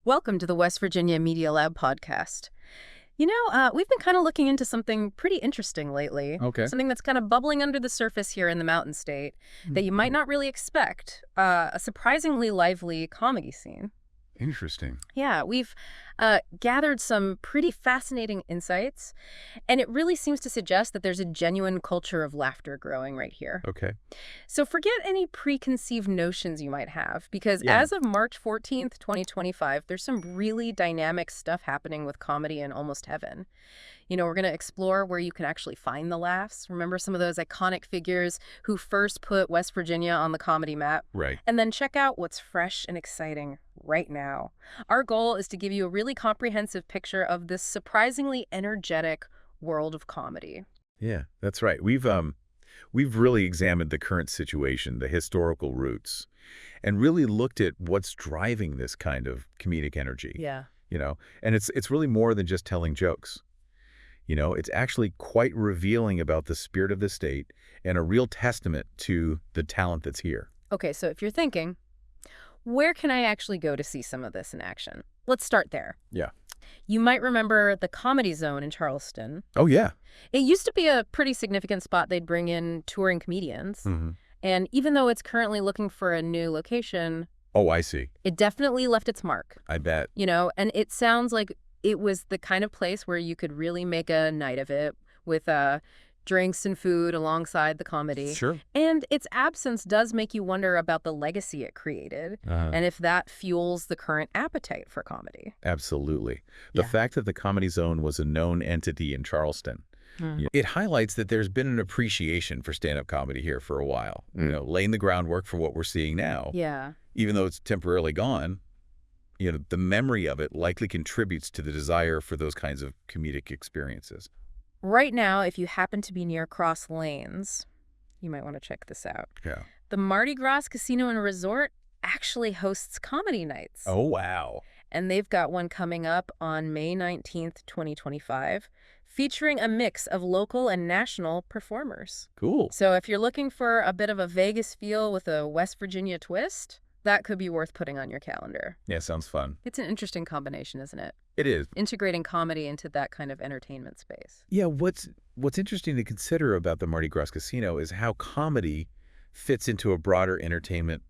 Welcome to the West Virginia Media Lab podcast. We've been kind of looking into something pretty interesting lately. Okay. Something that's kind of bubbling under the surface here in the Mountain State that you might not really expect. A surprisingly lively comedy scene. Interesting. Yeah, we've gathered some pretty fascinating insights, and it really seems to suggest that there's a genuine culture of laughter growing right here. Okay. So forget any preconceived notions you might have, because Yeah. as of March 14th, 2025, there's some really dynamic stuff happening with comedy in almost heaven. We're going to explore where you can actually find the laughs. Remember some of those iconic figures who first put West Virginia on the comedy map? Right. And then check out what's fresh and exciting right now. Our goal is to give you a really comprehensive picture of this surprisingly energetic world of comedy. Yeah, that's right. We've really examined the current situation, the historical roots, and really looked at what's driving this kind of comedic energy. Yeah. And it's really more than just telling jokes. It's actually quite revealing about the spirit of the state and a real testament to the talent that's here. Okay, so if you're thinking, where can I actually go to see some of this in action? Let's start there. Yeah. You might remember the Comedy Zone in Charleston. Oh, yeah. It used to be a pretty significant spot. They'd bring in touring comedians. Mm-hmm. And even though it's currently looking for a new location, Oh, I see. it definitely left its mark. I bet. And it sounds like it was the kind of place where you could really make a night of it with drinks and food alongside the comedy. Sure. And its absence does make you wonder about the legacy it created and if that fuels the current appetite for comedy. Absolutely. The Yeah. fact that the Comedy Zone was a known entity in Charleston, it highlights that there's been an appreciation for stand-up comedy here for a while, laying the groundwork for what we're seeing now. Yeah. Even though it's temporarily gone, the memory of it likely contributes to the desire for those kinds of comedic experiences. Right now, if you happen to be near Cross Lanes, you might want to check this out. Yeah. The Mardi Gras Casino and Resort actually hosts comedy nights. Oh, wow. And they've got one coming up on May 19th, 2025, featuring a mix of local and national performers. Cool. So if you're looking for a bit of a Vegas feel with a West Virginia twist, that could be worth putting on your calendar. Yeah, sounds fun. It's an interesting combination, isn't it? It is. Integrating comedy into that kind of entertainment space. Yeah, what's interesting to consider about the Mardi Gras Casino is how comedy fits into a broader entertainment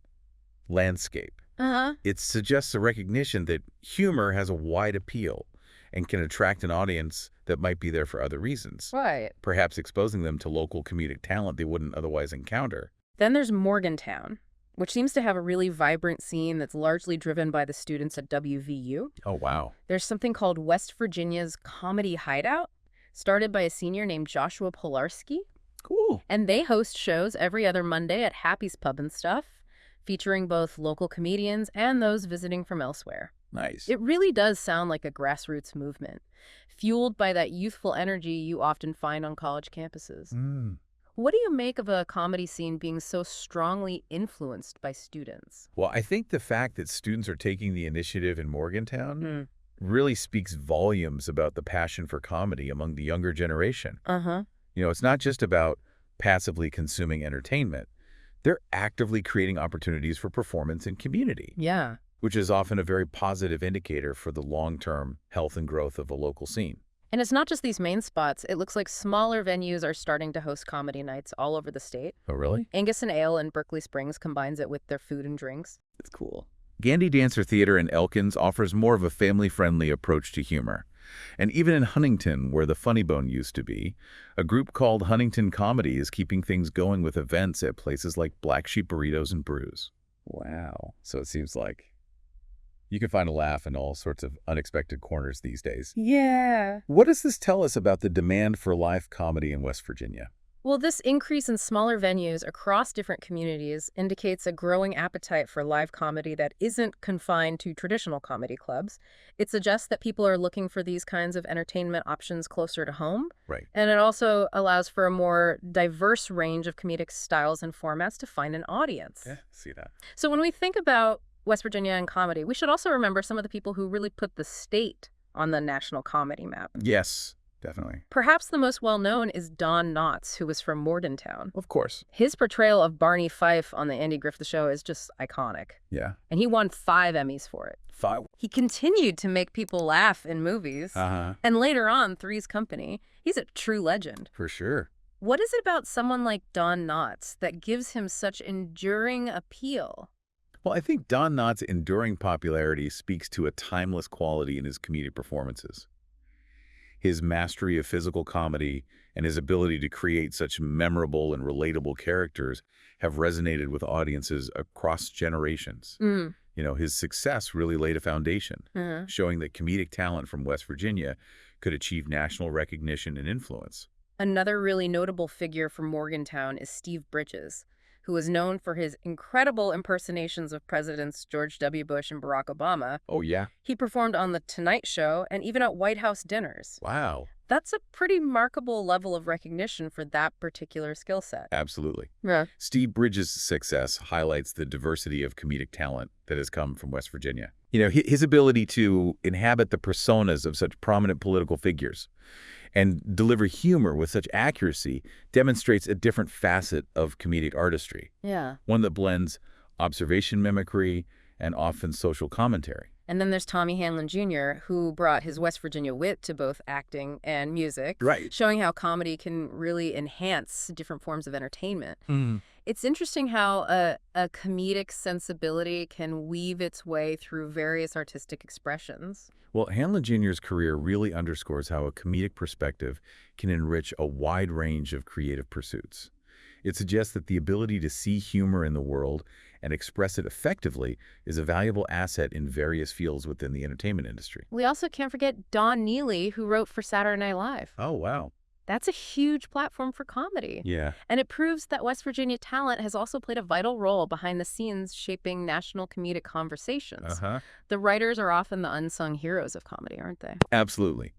landscape. Uh-huh. It suggests a recognition that humor has a wide appeal and can attract an audience that might be there for other reasons, Right. perhaps exposing them to local comedic talent they wouldn't otherwise encounter. Then there's Morgantown, which seems to have a really vibrant scene that's largely driven by the students at WVU. Oh, wow. There's something called West Virginia's Comedy Hideout, started by a senior named Joshua Polarski. Cool. And they host shows every other Monday at Happy's Pub and Stuff, featuring both local comedians and those visiting from elsewhere. Nice. It really does sound like a grassroots movement, fueled by that youthful energy you often find on college campuses. What do you make of a comedy scene being so strongly influenced by students? Well, I think the fact that students are taking the initiative in Morgantown really speaks volumes about the passion for comedy among the younger generation. Uh-huh. It's not just about passively consuming entertainment. They're actively creating opportunities for performance and community, Yeah. which is often a very positive indicator for the long-term health and growth of a local scene. And it's not just these main spots. It looks like smaller venues are starting to host comedy nights all over the state. Oh, really? Angus and Ale in Berkeley Springs combines it with their food and drinks. That's cool. Gandy Dancer Theater in Elkins offers more of a family-friendly approach to humor. And even in Huntington, where the Funny Bone used to be, a group called Huntington Comedy is keeping things going with events at places like Black Sheep Burritos and Brews. Wow. So it seems like you can find a laugh in all sorts of unexpected corners these days. Yeah. What does this tell us about the demand for live comedy in West Virginia? Well, this increase in smaller venues across different communities indicates a growing appetite for live comedy that isn't confined to traditional comedy clubs. It suggests that people are looking for these kinds of entertainment options closer to home. Right. And it also allows for a more diverse range of comedic styles and formats to find an audience. Yeah, see that. So when we think about West Virginia and comedy, we should also remember some of the people who really put the state on the national comedy map. Yes. definitely. Perhaps the most well-known is Don Knotts, who was from Morgantown. Of course. His portrayal of Barney Fife on The Andy Griffith Show is just iconic. Yeah. And he won 5 Emmys for it. 5. He continued to make people laugh in movies. Uh-huh. And later on, Three's Company. He's a true legend. For sure. What is it about someone like Don Knotts that gives him such enduring appeal? Well, I think Don Knotts' enduring popularity speaks to a timeless quality in his comedic performances. His mastery of physical comedy and his ability to create such memorable and relatable characters have resonated with audiences across generations. Mm. His success really laid a foundation, showing that comedic talent from West Virginia could achieve national recognition and influence. Another really notable figure from Morgantown is Steve Bridges, who was known for his incredible impersonations of Presidents George W. Bush and Barack Obama. Oh, yeah? He performed on The Tonight Show and even at White House dinners. Wow. That's a pretty remarkable level of recognition for that particular skill set. Absolutely. Yeah. Steve Bridges' success highlights the diversity of comedic talent that has come from West Virginia. His ability to inhabit the personas of such prominent political figures and deliver humor with such accuracy demonstrates a different facet of comedic artistry, Yeah. one that blends observation mimicry and often social commentary. And then there's Tommy Hanlon Jr., who brought his West Virginia wit to both acting and music, Right. showing how comedy can really enhance different forms of entertainment. It's interesting how a comedic sensibility can weave its way through various artistic expressions. Well, Hanlon Jr.'s career really underscores how a comedic perspective can enrich a wide range of creative pursuits. It suggests that the ability to see humor in the world and express it effectively is a valuable asset in various fields within the entertainment industry. We also can't forget Don Neely, who wrote for Saturday Night Live. Oh, wow. That's a huge platform for comedy. Yeah. And it proves that West Virginia talent has also played a vital role behind the scenes shaping national comedic conversations. Uh-huh. The writers are often the unsung heroes of comedy, aren't they? Absolutely.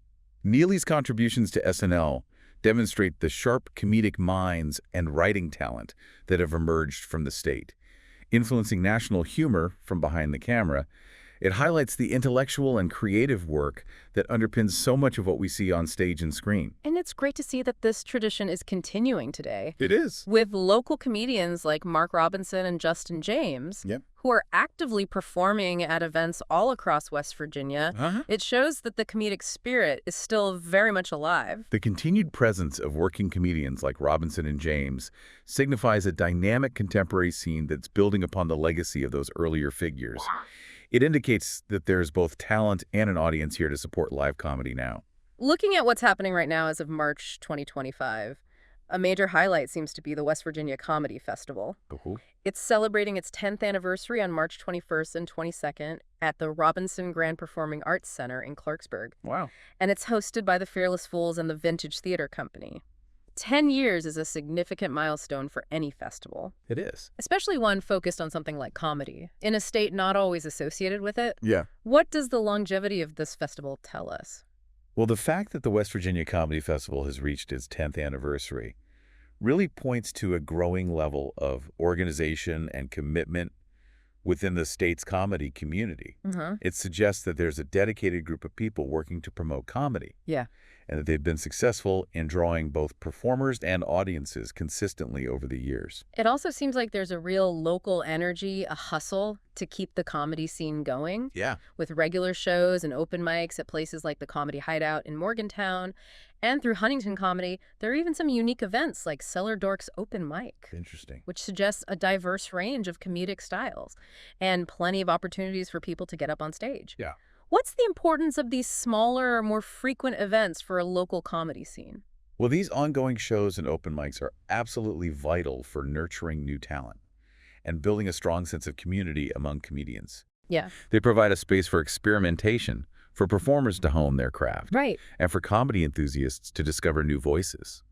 Neely's contributions to SNL demonstrate the sharp comedic minds and writing talent that have emerged from the state. Influencing national humor from behind the camera, it highlights the intellectual and creative work that underpins so much of what we see on stage and screen. And it's great to see that this tradition is continuing today, It is. with local comedians like Mark Robinson and Justin James, Yep. who are actively performing at events all across West Virginia. Uh-huh. It shows that the comedic spirit is still very much alive. The continued presence of working comedians like Robinson and James signifies a dynamic contemporary scene that's building upon the legacy of those earlier figures. It indicates that there's both talent and an audience here to support live comedy now. Looking at what's happening right now as of March 2025, a major highlight seems to be the West Virginia Comedy Festival. It's celebrating its 10th anniversary on March 21st and 22nd at the Robinson Grand Performing Arts Center in Clarksburg. Wow. And it's hosted by the Fearless Fools and the Vintage Theater Company. 10 years is a significant milestone for any festival, It is. especially one focused on something like comedy, in a state not always associated with it. Yeah. What does the longevity of this festival tell us? Well, the fact that the West Virginia Comedy Festival has reached its 10th anniversary really points to a growing level of organization and commitment within the state's comedy community. It suggests that there's a dedicated group of people working to promote comedy, Yeah. and that they've been successful in drawing both performers and audiences consistently over the years. It also seems like there's a real local energy, a hustle to keep the comedy scene going, Yeah. with regular shows and open mics at places like the Comedy Hideout in Morgantown. And through Huntington Comedy, there are even some unique events like Cellar Dork's Open Mic, Interesting. which suggests a diverse range of comedic styles and plenty of opportunities for people to get up on stage. Yeah. What's the importance of these smaller, more frequent events for a local comedy scene? Well, these ongoing shows and open mics are absolutely vital for nurturing new talent and building a strong sense of community among comedians. Yeah. They provide a space for experimentation, for performers to hone their craft, Right. and for comedy enthusiasts to discover new voices.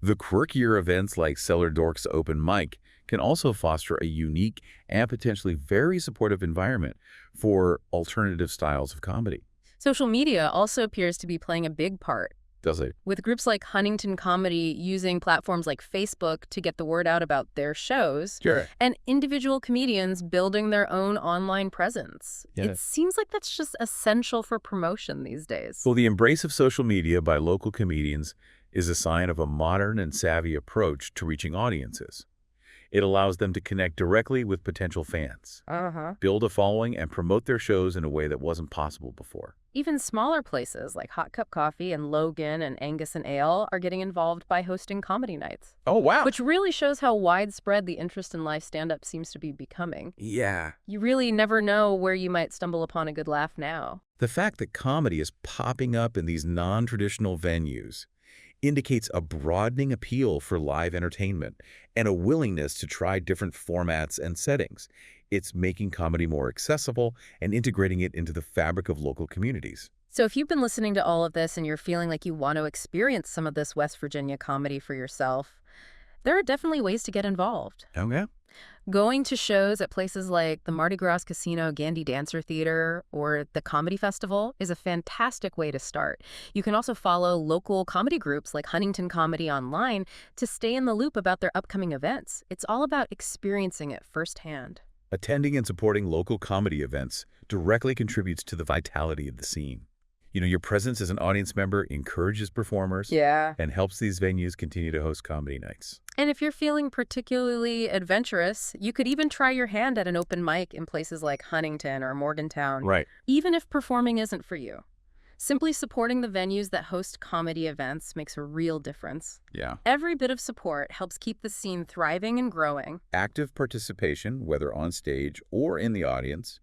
The quirkier events like Cellar Dork's Open Mic can also foster a unique and potentially very supportive environment for alternative styles of comedy. Social media also appears to be playing a big part. Does it? with groups like Huntington Comedy using platforms like Facebook to get the word out about their shows, Sure. and individual comedians building their own online presence. Yeah. It seems like that's just essential for promotion these days. Well, the embrace of social media by local comedians is a sign of a modern and savvy approach to reaching audiences. It allows them to connect directly with potential fans, build a following, and promote their shows in a way that wasn't possible before. Even smaller places like Hot Cup Coffee and Logan and Angus and Ale are getting involved by hosting comedy nights, Oh, wow. which really shows how widespread the interest in live stand-up seems to be becoming. Yeah. You really never know where you might stumble upon a good laugh now. The fact that comedy is popping up in these non-traditional venues indicates a broadening appeal for live entertainment and a willingness to try different formats and settings. It's making comedy more accessible and integrating it into the fabric of local communities. So if you've been listening to all of this and you're feeling like you want to experience some of this West Virginia comedy for yourself, there are definitely ways to get involved. Oh, yeah? Going to shows at places like the Mardi Gras Casino Gandy Dancer Theater or the Comedy Festival is a fantastic way to start. You can also follow local comedy groups like Huntington Comedy online to stay in the loop about their upcoming events. It's all about experiencing it firsthand. Attending and supporting local comedy events directly contributes to the vitality of the scene. Your presence as an audience member encourages performers and helps these venues continue to host comedy nights. And if you're feeling particularly adventurous, you could even try your hand at an open mic in places like Huntington or Morgantown, Right. even if performing isn't for you. Simply supporting the venues that host comedy events makes a real difference. Yeah. Every bit of support helps keep the scene thriving and growing. Active participation, whether on stage or in the audience,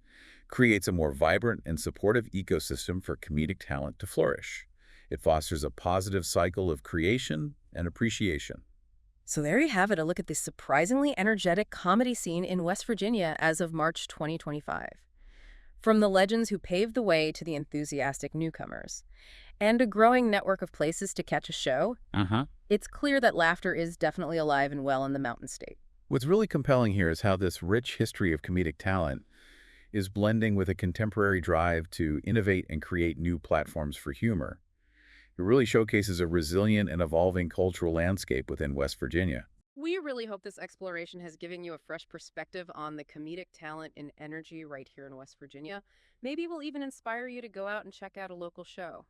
creates a more vibrant and supportive ecosystem for comedic talent to flourish. It fosters a positive cycle of creation and appreciation. So there you have it, a look at the surprisingly energetic comedy scene in West Virginia as of March 2025. From the legends who paved the way to the enthusiastic newcomers, and a growing network of places to catch a show, it's clear that laughter is definitely alive and well in the Mountain State. What's really compelling here is how this rich history of comedic talent is blending with a contemporary drive to innovate and create new platforms for humor. It really showcases a resilient and evolving cultural landscape within West Virginia. We really hope this exploration has given you a fresh perspective on the comedic talent and energy right here in West Virginia. Maybe we'll even inspire you to go out and check out a local show.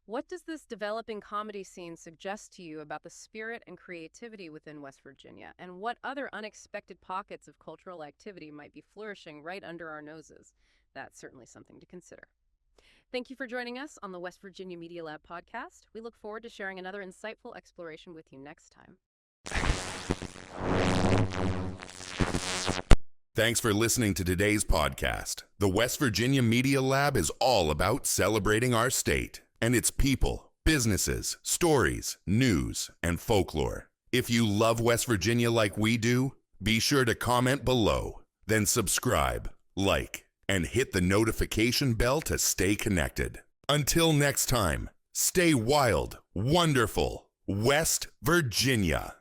What does this developing comedy scene suggest to you about the spirit and creativity within West Virginia? And what other unexpected pockets of cultural activity might be flourishing right under our noses? That's certainly something to consider. Thank you for joining us on the West Virginia Media Lab podcast. We look forward to sharing another insightful exploration with you next time. Thanks for listening to today's podcast. The West Virginia Media Lab is all about celebrating our state and its people, businesses, stories, news, and folklore. If you love West Virginia like we do, be sure to comment below, then subscribe, like, and hit the notification bell to stay connected. Until next time, stay wild, wonderful, West Virginia.